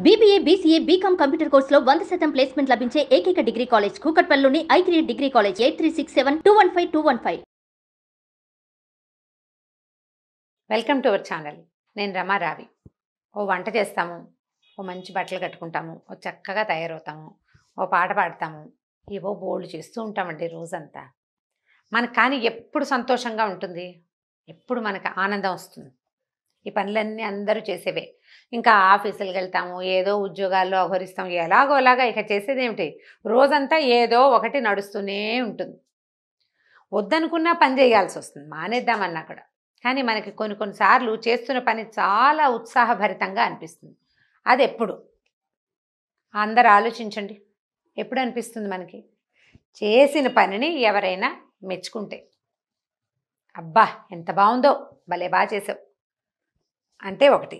BBA, BCA, BCom computer కోర్సులో 100% placement లభించే ఏకైక డిగ్రీ కాలేజ్ కూకట్పల్లిలోని i3 degree college 8367215215. Welcome to our channel. నేను రమారావి. ఓ వంట చేస్తాము, ఓ మంచి బట్టలు కట్టుకుంటాము, ఓ చక్కగా తయారవుతాము, ఓ పాట పాడతాము, ఏవో బోల్డ్ చేస్తూ ఉంటామండి రోజంతా. మనకు కానీ ఎప్పుడు సంతోషంగా ఉంటుంది, ఎప్పుడు మనకు ఆనందం వస్తుంది. ఈ పనులన్నీ అందరూ చేసేవే. ఇంకా ఆఫీసులకు వెళ్తాము, ఏదో ఉద్యోగాల్లో అహరిస్తాం, ఎలాగోలాగా ఇక చేసేది ఏమిటి, రోజంతా ఏదో ఒకటి నడుస్తూనే ఉంటుంది. వద్దనుకున్నా పని చేయాల్సి వస్తుంది, మానేద్దామన్నా కూడా. కానీ మనకి కొన్నిసార్లు చేస్తున్న పని చాలా ఉత్సాహభరితంగా అనిపిస్తుంది. అది ఎప్పుడు అందరు ఆలోచించండి, ఎప్పుడు అనిపిస్తుంది మనకి? చేసిన పనిని ఎవరైనా మెచ్చుకుంటే, అబ్బా ఎంత బాగుందో, భలే బాగా చేసావు అంటే ఒకటి,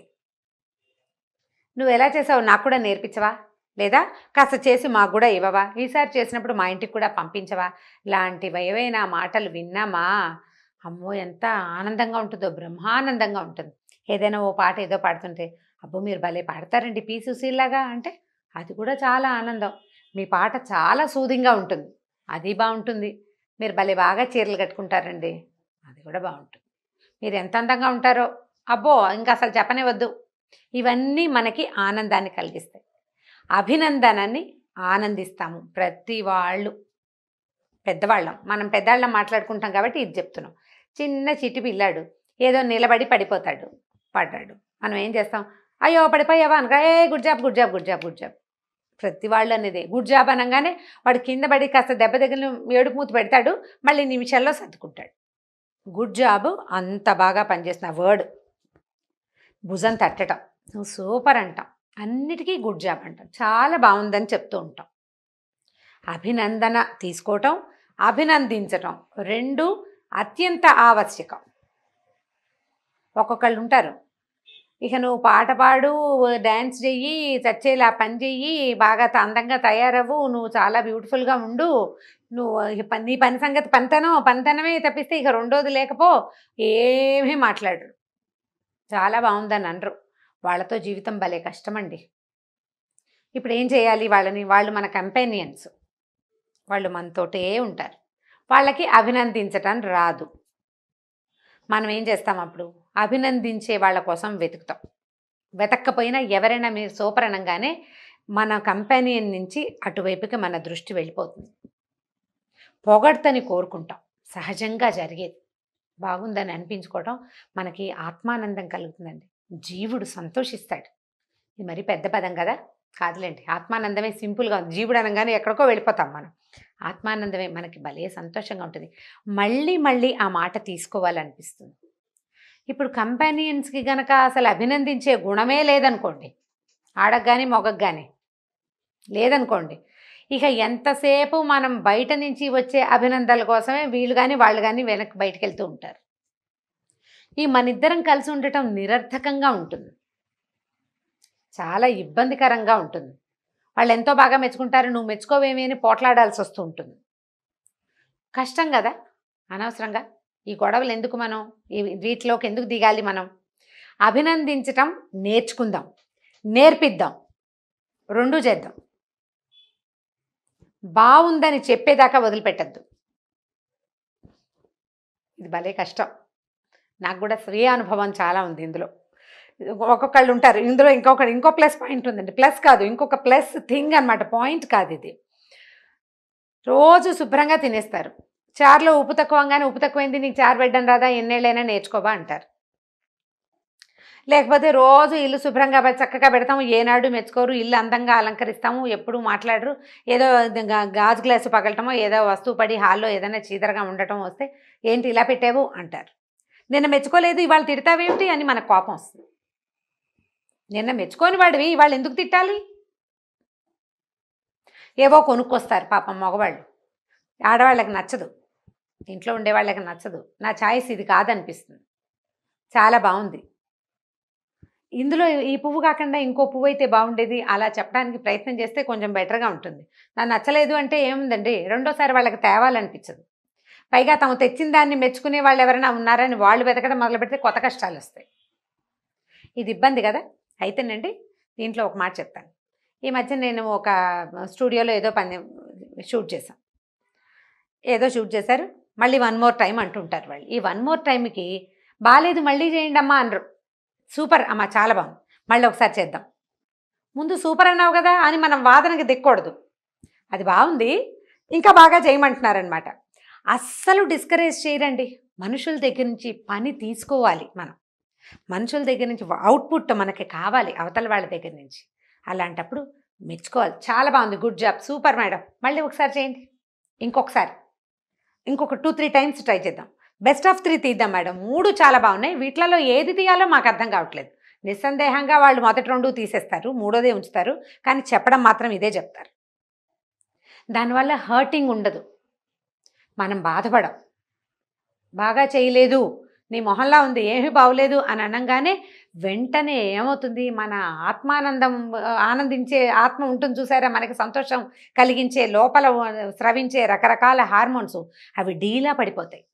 నువ్వు ఎలా చేసావు నాకు కూడా నేర్పించవా, లేదా కాస్త చేసి మాకు కూడా ఇవ్వవా, ఈసారి చేసినప్పుడు మా ఇంటికి కూడా పంపించవా, లాంటివి ఏవైనా మాటలు విన్నామా, అమ్మో ఎంత ఆనందంగా ఉంటుందో, బ్రహ్మానందంగా ఉంటుంది. ఏదైనా ఓ పాట ఏదో పాడుతుంటే, అబ్బో మీరు భలే పాడతారండి పి సుశీల్లాగా అంటే, అది కూడా చాలా ఆనందం. మీ పాట చాలా సూదింగా ఉంటుంది, అది బాగుంటుంది. మీరు భలే బాగా చీరలు కట్టుకుంటారండి, అది కూడా బాగుంటుంది. మీరు ఎంత అందంగా ఉంటారో, అబ్బో ఇంకా అసలు చెప్పనే వద్దు. ఇవన్నీ మనకి ఆనందాన్ని కలిగిస్తాయి, అభినందనని ఆనందిస్తాము ప్రతి వాళ్ళు. పెద్దవాళ్ళం, మనం పెద్దవాళ్ళం మాట్లాడుకుంటాం కాబట్టి ఇది చెప్తున్నాం. చిన్న చిట్టి పిల్లాడు ఏదో నిలబడి పడిపోతాడు, పడ్డాడు, మనం ఏం చేస్తాం, అయ్యో పడిపోయావా అనగా, a good job good job good job good job. ప్రతి వాళ్ళు అనేది గుడ్ జాబ్ అనగానే వాడు కింద పడి కాస్త దెబ్బ దగ్గర ఏడుపు మూతి పెడతాడు, మళ్ళీ నిమిషాల్లో సర్దుకుంటాడు. గుడ్ జాబ్ అంత బాగా పనిచేస్తున్న వర్డ్. భుజం తట్టడం, నువ్వు సూపర్ అంటాం, అన్నిటికీ గుడ్ జాబ్ అంటాం, చాలా బాగుందని చెప్తూ ఉంటాం. అభినందన తీసుకోవటం, అభినందించటం రెండు అత్యంత ఆవశ్యకం. ఒక్కొక్కళ్ళు ఉంటారు, ఇక నువ్వు పాట పాడు, డ్యాన్స్ చెయ్యి, చచ్చేలా పని చెయ్యి, బాగా అందంగా తయారవ్వు, నువ్వు చాలా బ్యూటిఫుల్గా ఉండు, నువ్వు నీ పని సంగతి పనితనమే తప్పిస్తే ఇక రెండోది లేకపో, ఏమీ మాట్లాడరు, చాలా బాగుందని అనరు. వాళ్ళతో జీవితం భలే కష్టమండి. ఇప్పుడు ఏం చేయాలి వాళ్ళని? వాళ్ళు మన కంపానియన్స్, వాళ్ళు మనతోటే ఉంటారు, వాళ్ళకి అభినందించటం రాదు. మనం ఏం చేస్తాం అప్పుడు? అభినందించే వాళ్ళ కోసం వెతుకుతాం. వెతక్కపోయినా ఎవరైనా మీరు సూపర్ అనగానే మన కంపానియన్ నుంచి అటువైపుకి మన దృష్టి వెళ్ళిపోతుంది. పొగడ్తని కోరుకుంటాం, సహజంగా జరిగేది. బాగుందని అనిపించుకోవటం మనకి ఆత్మానందం కలుగుతుందండి, జీవుడు సంతోషిస్తాడు. ఇది మరి పెద్ద పదం కదా, కాదులేండి, ఆత్మానందమే సింపుల్గా ఉంది. జీవుడు అనగానే ఎక్కడికో వెళ్ళిపోతాం మనం. ఆత్మానందమే మనకి భలే సంతోషంగా ఉంటుంది, మళ్ళీ మళ్ళీ ఆ మాట తీసుకోవాలనిపిస్తుంది. ఇప్పుడు కంపానియన్స్కి గనక అసలు అభినందించే గుణమే లేదనుకోండి, ఆడకు కానీ మొగకు కానీ లేదనుకోండి, ఇక ఎంతసేపు మనం బయట నుంచి వచ్చే అభినందనల కోసమే వీళ్ళు కానీ వాళ్ళు కానీ వెనక్కి బయటకు వెళ్తూ ఉంటారు. ఈ మనిద్దరం కలిసి ఉండటం నిరర్థకంగా ఉంటుంది, చాలా ఇబ్బందికరంగా ఉంటుంది. వాళ్ళు ఎంతో బాగా మెచ్చుకుంటారు, నువ్వు మెచ్చుకోవేమీ అని పోట్లాడాల్సి వస్తూ ఉంటుంది. కష్టం కదా, అనవసరంగా ఈ గొడవలు ఎందుకు, మనం వీటిలోకి ఎందుకు దిగాలి? మనం అభినందించటం నేర్చుకుందాం, నేర్పిద్దాం, రెండూ చేద్దాం. బాగుందని చెప్పేదాకా వదిలిపెట్టద్దు, ఇది భలే కష్టం. నాకు కూడా స్వీయ అనుభవం చాలా ఉంది ఇందులో. ఒక్కొక్కళ్ళు ఉంటారు ఇందులో, ఇంకో ప్లస్ పాయింట్ ఉందండి, ప్లస్ కాదు ఇంకొక ప్లస్ థింగ్ అనమాట, పాయింట్ కాదు ఇది. రోజు శుభ్రంగా తినేస్తారు, చారులో ఉప్పు తక్కువగానే, ఉప్పు తక్కువైంది నీకు చారు పెట్టడం రాదా, ఎన్నేళ్ళైనా నేర్చుకోవా అంటారు. లేకపోతే రోజు ఇల్లు శుభ్రంగా చక్కగా పెడతాము, ఏనాడు మెచ్చుకోరు, ఇల్లు అందంగా అలంకరిస్తాము, ఎప్పుడు మాట్లాడరు, ఏదో గాజు గ్లాసు పగలటమో, ఏదో వస్తువు పడి హాల్లో ఏదైనా చీదరగా ఉండటం వస్తే, ఏంటి ఇలా పెట్టావు అంటారు. నిన్న మెచ్చుకోలేదు ఇవాళ తిడతావేమిటి అని మనకు కోపం వస్తుంది. నిన్న మెచ్చుకోని వాడివి ఇవాళ ఎందుకు తిట్టాలి? ఏవో కొనుక్కొస్తారు పాపం మగవాళ్ళు, ఆడవాళ్ళకి నచ్చదు, ఇంట్లో ఉండేవాళ్ళకి నచ్చదు, నా ఛాయిస్ ఇది కాదనిపిస్తుంది, చాలా బాగుంది, ఇందులో ఈ పువ్వు కాకుండా ఇంకో పువ్వు అయితే బాగుండేది, అలా చెప్పడానికి ప్రయత్నం చేస్తే కొంచెం బెటర్గా ఉంటుంది. నాకు నచ్చలేదు అంటే ఏముందండి, రెండోసారి వాళ్ళకి తేవాలనిపించదు. పైగా తాము తెచ్చిన దాన్ని మెచ్చుకునే వాళ్ళు ఎవరైనా ఉన్నారని వాళ్ళు వెతకడం మొదలు పెడితే కొత్త కష్టాలు వస్తాయి. ఇది ఇబ్బంది కదా. అయితేనండి దీంట్లో ఒక మాట చెప్తాను. ఈ మధ్య నేను ఒక స్టూడియోలో ఏదో పని షూట్ చేశాం. ఏదో షూట్ చేశారు, మళ్ళీ 1 మోర్ టైం అంటుంటారు వాళ్ళు. ఈ 1 మోర్ టైంకి బాలేదు మళ్ళీ చేయండి అమ్మా అనరు. సూపర్ అమ్మా చాలా బాగుంది, మళ్ళీ ఒకసారి చేద్దాం. ముందు సూపర్ అన్నావు కదా అని మనం వాదనకి దిక్కకూడదు. అది బాగుంది ఇంకా బాగా చేయమంటున్నారనమాట. అస్సలు డిస్కరేజ్ చేయరండి. మనుషుల దగ్గర నుంచి పని తీసుకోవాలి మనం. మనుషుల దగ్గర నుంచి అవుట్పుట్ మనకి కావాలి అవతల వాళ్ళ దగ్గర నుంచి. అలాంటప్పుడు మెచ్చుకోవాలి. చాలా బాగుంది, గుడ్ జాబ్, సూపర్ మేడం, మళ్ళీ ఒకసారి చేయండి, ఇంకొకసారి, ఇంకొక 2-3 టైమ్స్ ట్రై చేద్దాం, బెస్ట్ ఆఫ్ 3 తీద్దాం మేడం, 3 చాలా బాగున్నాయి, వీటిలలో ఏది తీయాలో మాకు అర్థం కావట్లేదు. నిస్సందేహంగా వాళ్ళు మొదటి 2 తీసేస్తారు, మూడోదే ఉంచుతారు, కానీ చెప్పడం మాత్రం ఇదే చెప్తారు. దానివల్ల హర్టింగ్ ఉండదు, మనం బాధపడం. బాగా చేయలేదు, నీ మొహంలా ఉంది, ఏమీ బాగోలేదు అని అనగానే వెంటనే ఏమవుతుంది, మన ఆత్మానందం, ఆనందించే ఆత్మ ఉంటుంది చూసారా, మనకి సంతోషం కలిగించే లోపల స్రవించే రకరకాల హార్మోన్స్ అవి డీలా పడిపోతాయి.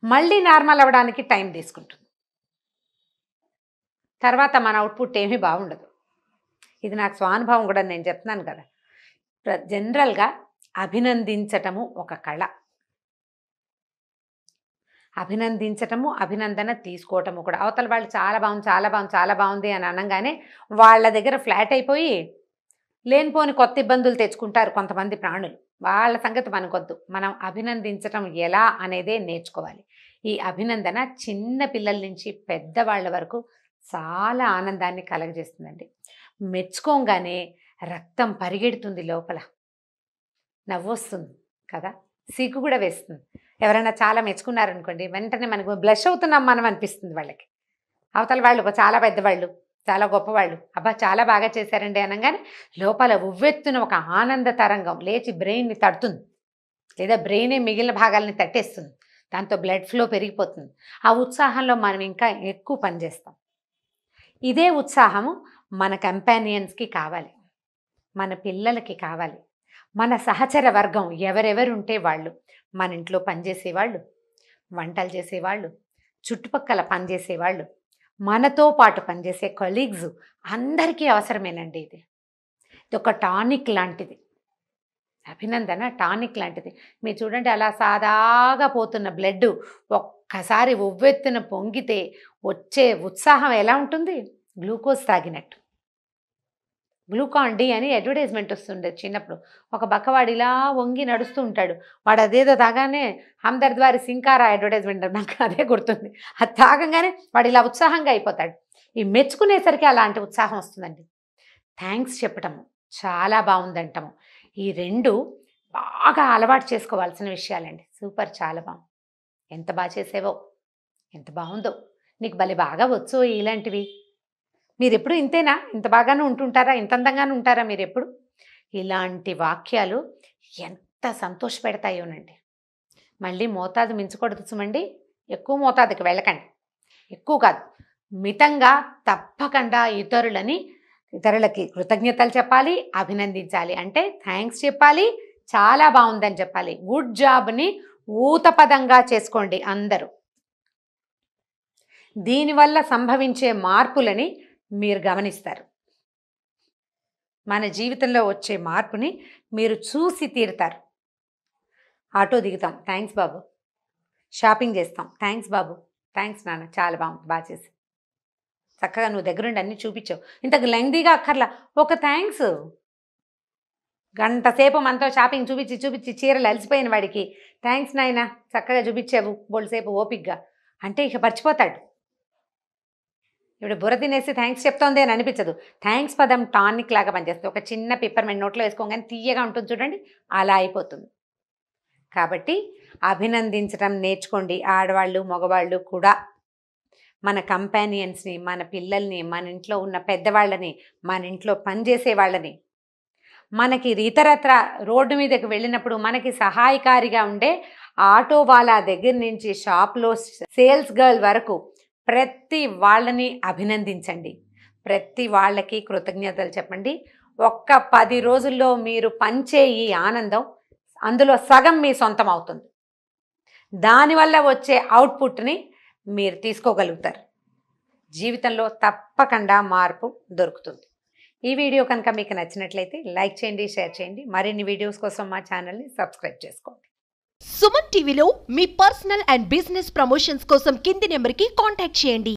మళ్ళీ నార్మల్ అవ్వడానికి టైం తీసుకుంటుంది. తర్వాత మన అవుట్పుట్ ఏమీ బాగుండదు. ఇది నాకు స్వానుభవం కూడా, నేను చెప్తున్నాను కదా. జనరల్గా అభినందించటము ఒక కళ. అభినందించటము, అభినందన తీసుకోవటము కూడా. అవతల వాళ్ళు చాలా బాగుంది, చాలా బాగుంది, చాలా బాగుంది అని అనగానే వాళ్ళ దగ్గర ఫ్లాట్ అయిపోయి లేనిపోని కొత్త ఇబ్బందులు తెచ్చుకుంటారు కొంతమంది ప్రాణులు. వాళ్ళ సంగతి మనకొద్దు. మనం అభినందించటం ఎలా అనేదే నేర్చుకోవాలి. ఈ అభినందన చిన్న పిల్లల నుంచి పెద్దవాళ్ళ వరకు చాలా ఆనందాన్ని కలగజేస్తుందండి. మెచ్చుకోగానే రక్తం పరిగెడుతుంది, లోపల నవ్వొస్తుంది కదా, సిగ్గు కూడా వేస్తుంది. ఎవరైనా చాలా మెచ్చుకున్నారనుకోండి, వెంటనే మనకు బ్లష్ అవుతున్నాం మనం అనిపిస్తుంది వాళ్ళకి. అవతల వాళ్ళు చాలా పెద్దవాళ్ళు, చాలా గొప్పవాళ్ళు, అబ్బా చాలా బాగా చేశారండి అనగానే లోపల ఉవ్వెత్తున ఒక ఆనంద తరంగం లేచి బ్రెయిన్ని తడుతుంది, లేదా బ్రెయినే మిగిలిన భాగాలని తట్టేస్తుంది. దాంతో బ్లడ్ ఫ్లో పెరిగిపోతుంది. ఆ ఉత్సాహంలో మనం ఇంకా ఎక్కువ పనిచేస్తాం. ఇదే ఉత్సాహము మన కంపానియన్స్కి కావాలి, మన పిల్లలకి కావాలి, మన సహచర వర్గం ఎవరెవరు ఉంటే వాళ్ళు, మన ఇంట్లో పనిచేసేవాళ్ళు, వంటలు చేసేవాళ్ళు, చుట్టుపక్కల పనిచేసేవాళ్ళు, మనతో పాటు పనిచేసే కొలీగ్స్ అందరికీ అవసరమేనండి. ఇది ఒక టానిక్ లాంటిది. అభినందన టానిక్ లాంటిది. మీరు చూడండి, అలా సాదాగా పోతున్న బ్లడ్ ఒక్కసారి ఉవ్వెత్తున పొంగితే వచ్చే ఉత్సాహం ఎలా ఉంటుంది, గ్లూకోజ్ తాగినట్టు. గ్లూకాన్ డి అని అడ్వర్టైజ్మెంట్ వస్తుండే చిన్నప్పుడు. ఒక బక్కవాడు ఇలా వంగి నడుస్తూ ఉంటాడు, వాడు అదేదో తాగానే హమ్దర్ద్ వారి సింకారా అడ్వర్టైజ్మెంట్, నాకు అదే గుర్తుంది. అది తాగంగానే వాడు ఇలా ఉత్సాహంగా అయిపోతాడు. ఈ మెచ్చుకునేసరికి అలాంటి ఉత్సాహం వస్తుందండి. థ్యాంక్స్ చెప్పటము, చాలా బాగుందంటాము, ఈ 2 బాగా అలవాటు చేసుకోవాల్సిన విషయాలండి. సూపర్, చాలా బాగుంది, ఎంత బాగా చేసేవో, ఎంత బాగుందో, నీకు భలే బాగా వచ్చు, ఇలాంటివి. మీరు ఎప్పుడు ఇంతేనా, ఇంత బాగానే ఉంటుంటారా, ఇంత అందంగానే ఉంటారా మీరు ఎప్పుడు? ఇలాంటి వాక్యాలు ఎంత సంతోషపెడతాయోనండి. మళ్ళీ మోతాదు మించకూడదు సుమండి, ఎక్కువ మోతాదుకి వెళ్ళకండి, ఎక్కువ కాదు, మితంగా తప్పకుండా ఇతరులకి కృతజ్ఞతలు చెప్పాలి, అభినందించాలి. అంటే థ్యాంక్స్ చెప్పాలి, చాలా బాగుందని చెప్పాలి, గుడ్ జాబ్ని ఊతపదంగా చేసుకోండి అందరూ. దీనివల్ల సంభవించే మార్పులని మీరు గమనిస్తారు. మన జీవితంలో వచ్చే మార్పుని మీరు చూసి తీరుతారు. ఆటో దిగుతాం, థ్యాంక్స్ బాబు. షాపింగ్ చేస్తాం, థ్యాంక్స్ బాబు, థ్యాంక్స్ నాన్న, చాలా బాగుంది, బాగా చేసి, చక్కగా నువ్వు దగ్గరుండి అన్నీ చూపించావు, ఇంతకు లెంగ్దీగా అక్కర్లా, ఒక థ్యాంక్స్. గంట సేపు మనతో షాపింగ్ చూపించి చీరలు అలసిపోయిన వాడికి థ్యాంక్స్ నాయనా, చక్కగా చూపించావు బోల్సేపు ఓపిక్గా అంటే ఇక మర్చిపోతాడు. ఇప్పుడు బుర్ర తినేసి థ్యాంక్స్ చెప్తోంది అని అనిపించదు. థ్యాంక్స్ పదం టానిక్ లాగా పనిచేస్తుంది. ఒక చిన్న పిప్పర్మెంట్ నోట్లో వేసుకోగానే తీయగా ఉంటుంది చూడండి, అలా అయిపోతుంది. కాబట్టి అభినందించడం నేర్చుకోండి. ఆడవాళ్ళు మగవాళ్ళు కూడా మన కంపానియన్స్ని, మన పిల్లల్ని, మన ఇంట్లో ఉన్న పెద్దవాళ్ళని, మన ఇంట్లో పనిచేసే వాళ్ళని, మనకి ఇతరత్ర రోడ్డు మీదకి వెళ్ళినప్పుడు మనకి సహాయకారిగా ఉండే ఆటో వాళ్ళ దగ్గర నుంచి షాప్లో సేల్స్ గర్ల్ వరకు ప్రతి వాళ్ళని అభినందించండి, ప్రతి వాళ్ళకి కృతజ్ఞతలు చెప్పండి. ఒక్క 10 రోజుల్లో మీరు పంచే ఈ ఆనందం అందులో సగం మీ సొంతం అవుతుంది. దానివల్ల వచ్చే అవుట్పుట్ని మీరు తీసుకోగలుగుతారు. జీవితంలో తప్పకుండా మార్పు దొరుకుతుంది. ఈ వీడియో కనుక మీకు నచ్చినట్లయితే లైక్ చేయండి, షేర్ చేయండి. మరిన్ని వీడియోస్ కోసం మా ఛానల్ని సబ్స్క్రైబ్ చేసుకోండి. సుమన్ టీవీలో మీ పర్సనల్ అండ్ బిజినెస్ ప్రమోషన్స్ కోసం కింది నెంబర్కి కాంటాక్ట్ చేయండి.